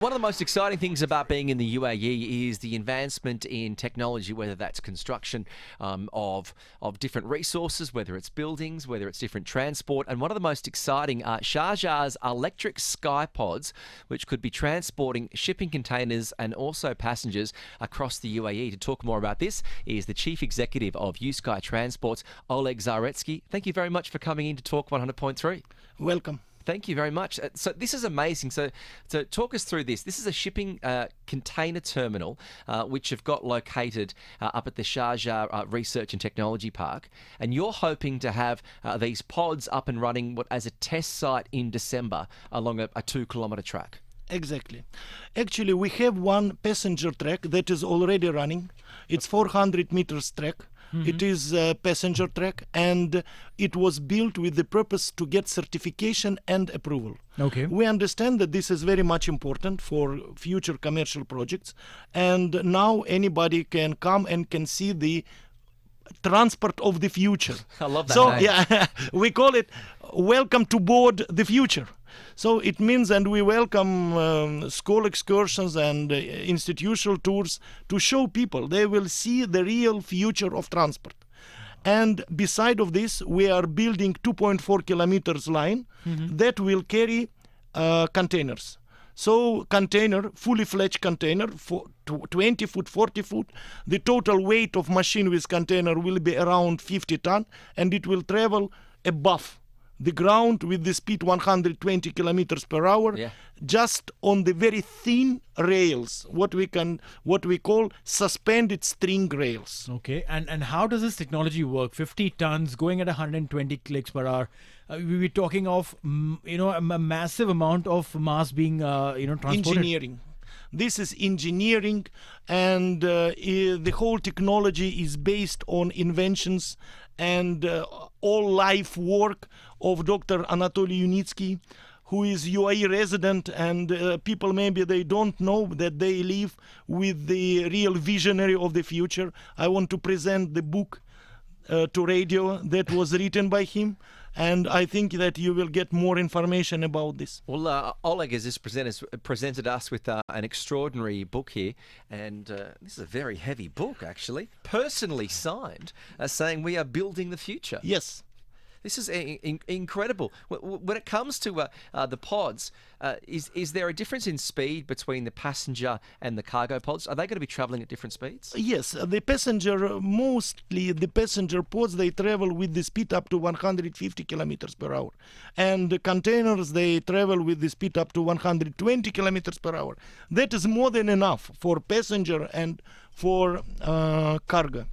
One of the most exciting things about being in the UAE is the advancement in technology, whether that's construction of different resources, whether it's buildings, whether it's different transport. And one of the most exciting are Sharjah's electric sky pods, which could be transporting shipping containers and also passengers across the UAE. To talk more about this is the Chief Executive of uSky Transports, Oleg Zaretskiy. Thank you very much for coming in to Talk 100.3. Welcome. Thank you very much. So this is amazing. So talk us through this. This is a shipping container terminal which you've got located up at the Sharjah Research and Technology Park, and you're hoping to have these pods up and running as a test site in December along a 2-kilometre track. Exactly. Actually, we have one passenger track that is already running. It's 400 meters track. It is a passenger track, and it was built with the purpose to get certification and approval. Okay. We understand that this is very much important for future commercial projects, and now anybody can come and can see the transport of the future. I love that So name. yeah, we call it Welcome to Board the Future. So it means, and we welcome school excursions and institutional tours to show people they will see the real future of transport. And beside of this, we are building 2.4 kilometers line that will carry containers. So container, fully fledged container, for 20 foot, 40 foot. The total weight of machine with container will be around 50 ton, and it will travel above the ground with the speed 120 kilometers per hour, just on the very thin rails, what we call suspended string rails. Okay, and how does this technology work? 50 tons going at 120 clicks per hour. We were talking of a massive amount of mass being transported. Engineering. This is engineering, and the whole technology is based on inventions and all life work of Dr. Anatoly Unitsky, who is UAE resident, and people maybe they don't know that they live with the real visionary of the future. I want to present the book to radio that was written by him, and I think that you will get more information about this. Well, Oleg has just presented us with an extraordinary book here, and this is a very heavy book, actually, personally signed, saying we are building the future. Yes. This is incredible. When it comes to the pods, is there a difference in speed between the passenger and the cargo pods? Are they going to be travelling at different speeds? Yes, mostly the passenger pods, they travel with the speed up to 150 kilometers per hour. And the containers, they travel with the speed up to 120 kilometers per hour. That is more than enough for passenger and for cargo.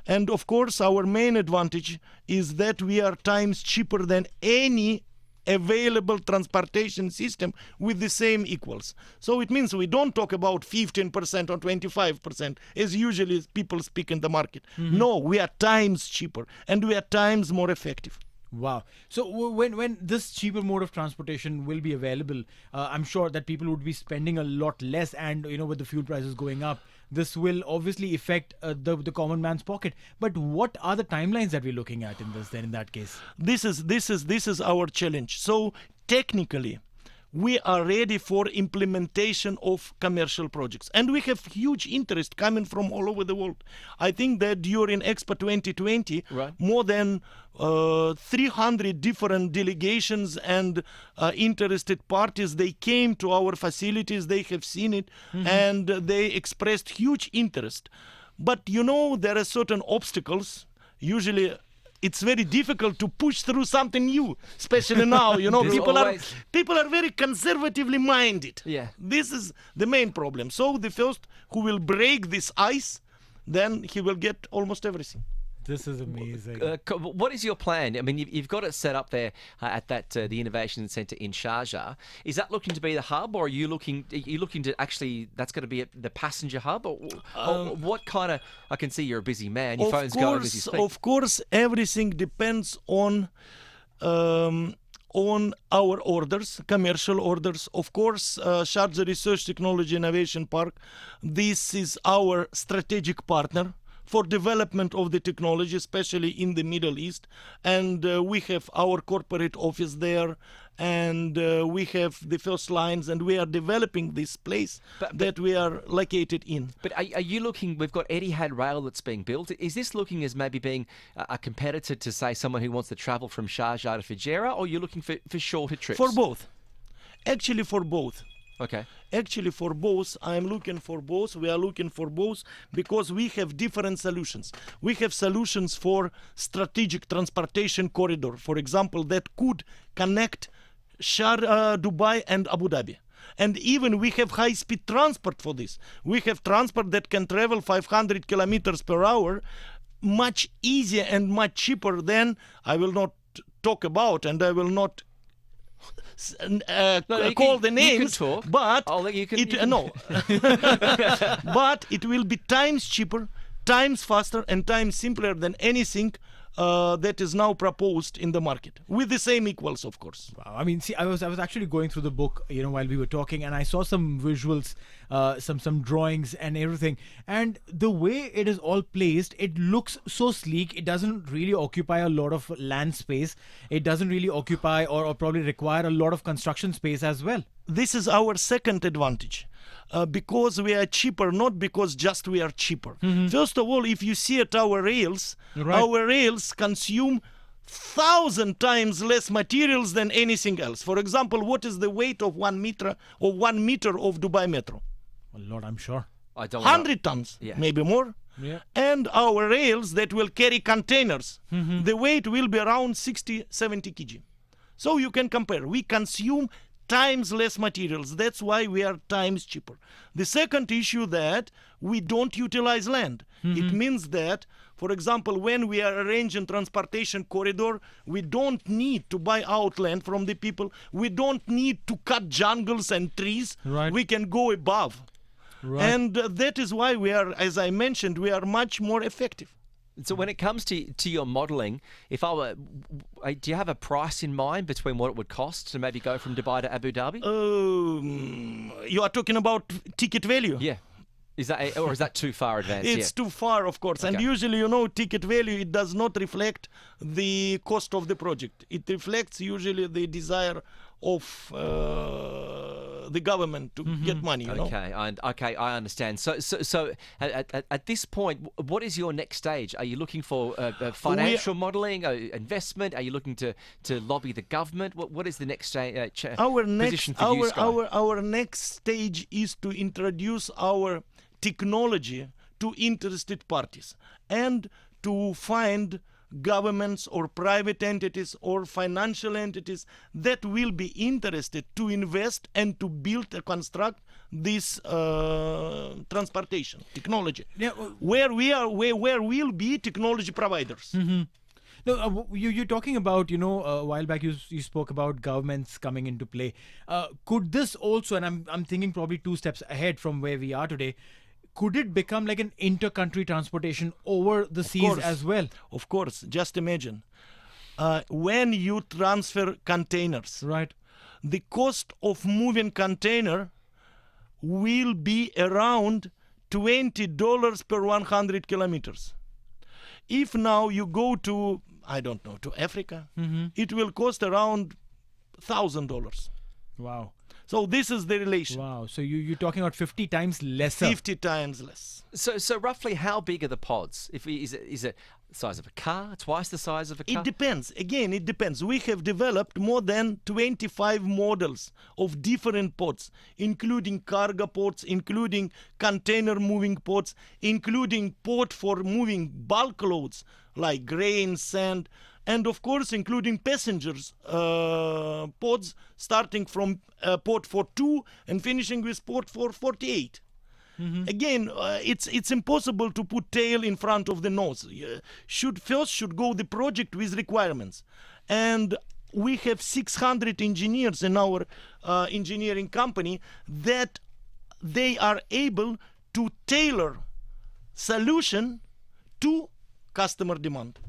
And of course, our main advantage is that we are times cheaper than any available transportation system with the same equals. So it means we don't talk about 15% or 25%, as usually people speak in the market. No, we are times cheaper, and we are times more effective. Wow. So when this cheaper mode of transportation will be available, I'm sure that people would be spending a lot less, and with the fuel prices going up, this will obviously affect the common man's pocket. But what are the timelines that we're looking at in this? Then, in that case, this is our challenge. So technically, we are ready for implementation of commercial projects, and we have huge interest coming from all over the world. I think that during Expo 2020, more than 300 different delegations and interested parties, they came to our facilities, they have seen it, and they expressed huge interest. But there are certain obstacles. Usually it's very difficult to push through something new, especially now. People are very conservatively minded. Yeah. This is the main problem. So the first who will break this ice, then he will get almost everything. This is amazing. What is your plan? I mean, you've got it set up there at the Innovation Centre in Sharjah. Is that looking to be the hub, or are you looking to actually, that's going to be the passenger hub? Or what kind of, I can see you're a busy man. Your phone's going as you speak. Of course, everything depends on our orders, commercial orders. Of course, Sharjah Research Technology Innovation Park, this is our strategic partner for development of the technology, especially in the Middle East. And we have our corporate office there, and we have the first lines, and we are developing this place that we are located in. But are you looking, we've got Etihad Rail that's being built. Is this looking as maybe being a competitor to, say, someone who wants to travel from Sharjah to Fujairah, or you're looking for shorter trips? For both. Actually, for both. Okay. Actually, for both, I'm looking for both. We are looking for both because we have different solutions. We have solutions for strategic transportation corridor, for example, that could connect Dubai and Abu Dhabi. And even we have high-speed transport for this. We have transport that can travel 500 kilometers per hour, much easier and much cheaper than, I will not talk about, and I will not call the names, but but it will be times cheaper, times faster, and times simpler than anything that is now proposed in the market, with the same equals, of course. Wow. I mean, see, I was actually going through the book, while we were talking, and I saw some visuals, some drawings and everything. And the way it is all placed, it looks so sleek. It doesn't really occupy a lot of land space. It doesn't really occupy or probably require a lot of construction space as well. This is our second advantage. Because we are cheaper, not because just we are cheaper. First of all, if you see at our rails, our rails consume 1,000 times less materials than anything else. For example, what is the weight of 1 meter or 1 meter of Dubai Metro? A lot, I'm sure. I don't 100 tons, maybe more. Yeah. And our rails that will carry containers, the weight will be around 60, 70 kg. So you can compare. We consume times less materials. That's why we are times cheaper. The second issue that we don't utilize land. It means that, for example, when we are arranging transportation corridor, we don't need to buy out land from the people. We don't need to cut jungles and trees. Right. We can go above. Right. And that is why we are, as I mentioned, we are much more effective. So when it comes to your modelling, if I were, do you have a price in mind between what it would cost to maybe go from Dubai to Abu Dhabi? You are talking about ticket value? Yeah. Is that too far advanced? It's too far, of course. Okay. And usually, ticket value, it does not reflect the cost of the project. It reflects usually the desire of the government to get money. Okay, I understand. So at this point, what is your next stage? Are you looking for financial modelling, investment? Are you looking to lobby the government? What is the next position for uSky? Our next stage is to introduce our technology to interested parties and to find governments or private entities or financial entities that will be interested to invest and to build and construct this transportation technology. Yeah, where we'll be technology providers. No, you're talking about, a while back you spoke about governments coming into play. Could this also, and I'm thinking probably 2 steps ahead from where we are today, could it become like an inter-country transportation over the seas as well? Of course. Just imagine. When you transfer containers, right, the cost of moving container will be around $20 per 100 kilometers. If now you go to, I don't know, to Africa, it will cost around $1,000. Wow. So this is the relation. Wow. So you're talking about 50 times lesser. 50 times less. So roughly how big are the pods? Is it the size of a car? Twice the size of a car? It depends. Again, it depends. We have developed more than 25 models of different pods, including cargo pods, including container moving pods, including pod for moving bulk loads like grain, sand, and of course including passengers pods, starting from pod 42 and finishing with pod 448. Again, it's impossible to put tail in front of the nose. Should go the project with requirements, and we have 600 engineers in our engineering company that they are able to tailor solution to customer demand.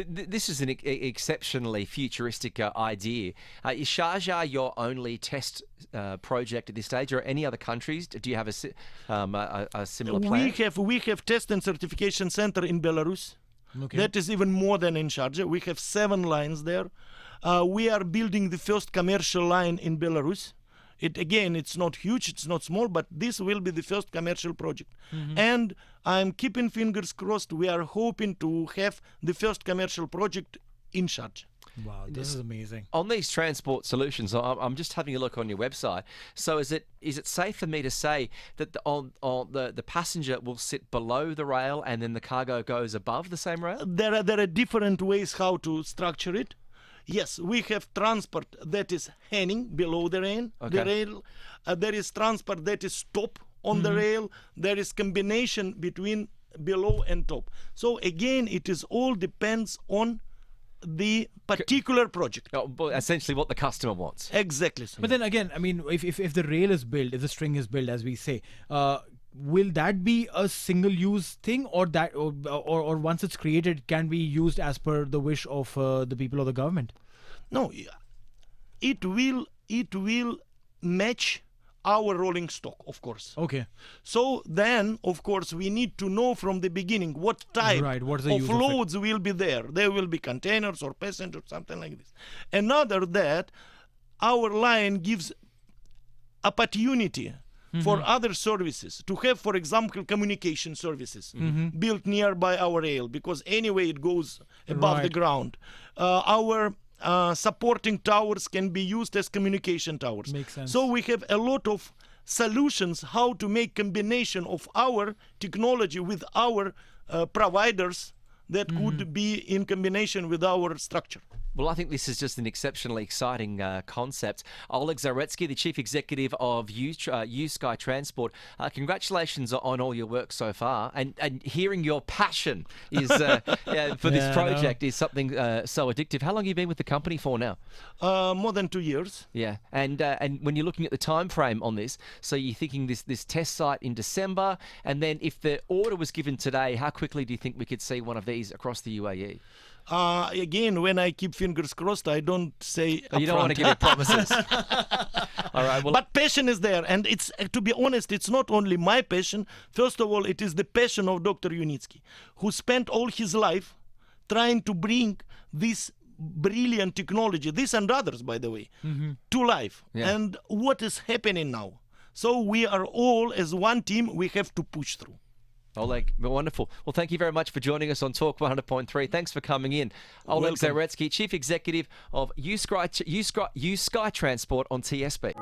This is an exceptionally futuristic idea. Is Sharjah your only test project at this stage, or any other countries? Do you have a similar plan? We have test and certification center in Belarus. Okay. That is even more than in Sharjah. We have 7 lines there. We are building the first commercial line in Belarus. It's not huge, it's not small, but this will be the first commercial project. And I'm keeping fingers crossed. We are hoping to have the first commercial project in Sharjah. Wow, this is amazing. On these transport solutions, I'm just having a look on your website. So is it safe for me to say that the passenger will sit below the rail and then the cargo goes above the same rail? There are different ways how to structure it. Yes, we have transport that is hanging below the rail. Okay. There is transport that is top on the rail. There is combination between below and top. So again, it is all depends on the particular project. But essentially what the customer wants. Exactly. But then again, I mean, if the rail is built, if the string is built, as we say, will that be a single-use thing, or once it's created, it can be used as per the wish of the people or the government? No, it will match our rolling stock, of course. Okay. So then, of course, we need to know from the beginning what type What's the of use of it? loads will be there. There will be containers or passengers, something like this. Another that our line gives opportunity for other services to have, for example, communication services built nearby our rail, because anyway it goes above the Right. ground. Our supporting towers can be used as communication towers. Makes sense. So we have a lot of solutions how to make combination of our technology with our providers that could be in combination with our structure. Well, I think this is just an exceptionally exciting concept. Oleg Zaretskiy, the Chief Executive of uSky Transport, congratulations on all your work so far. And hearing your passion is for this project is something so addictive. How long have you been with the company for now? More than 2 years. Yeah, and when you're looking at the time frame on this, so you're thinking this test site in December, and then if the order was given today, how quickly do you think we could see one of these across the UAE? Again, when I keep fingers crossed, I don't say You don't want to upfront. give it promises. All right. Well, But passion is there, and it's, to be honest, it's not only my passion. First of all, it is the passion of Dr. Unitsky, who spent all his life trying to bring this brilliant technology, this and others, by the way, to life. Yeah. And what is happening now? So we are all, as one team, we have to push through. Oleg, wonderful. Well, thank you very much for joining us on Talk 100.3. Thanks for coming in. Oleg Welcome. Zaretskiy, Chief Executive of uSky Transport on TSB.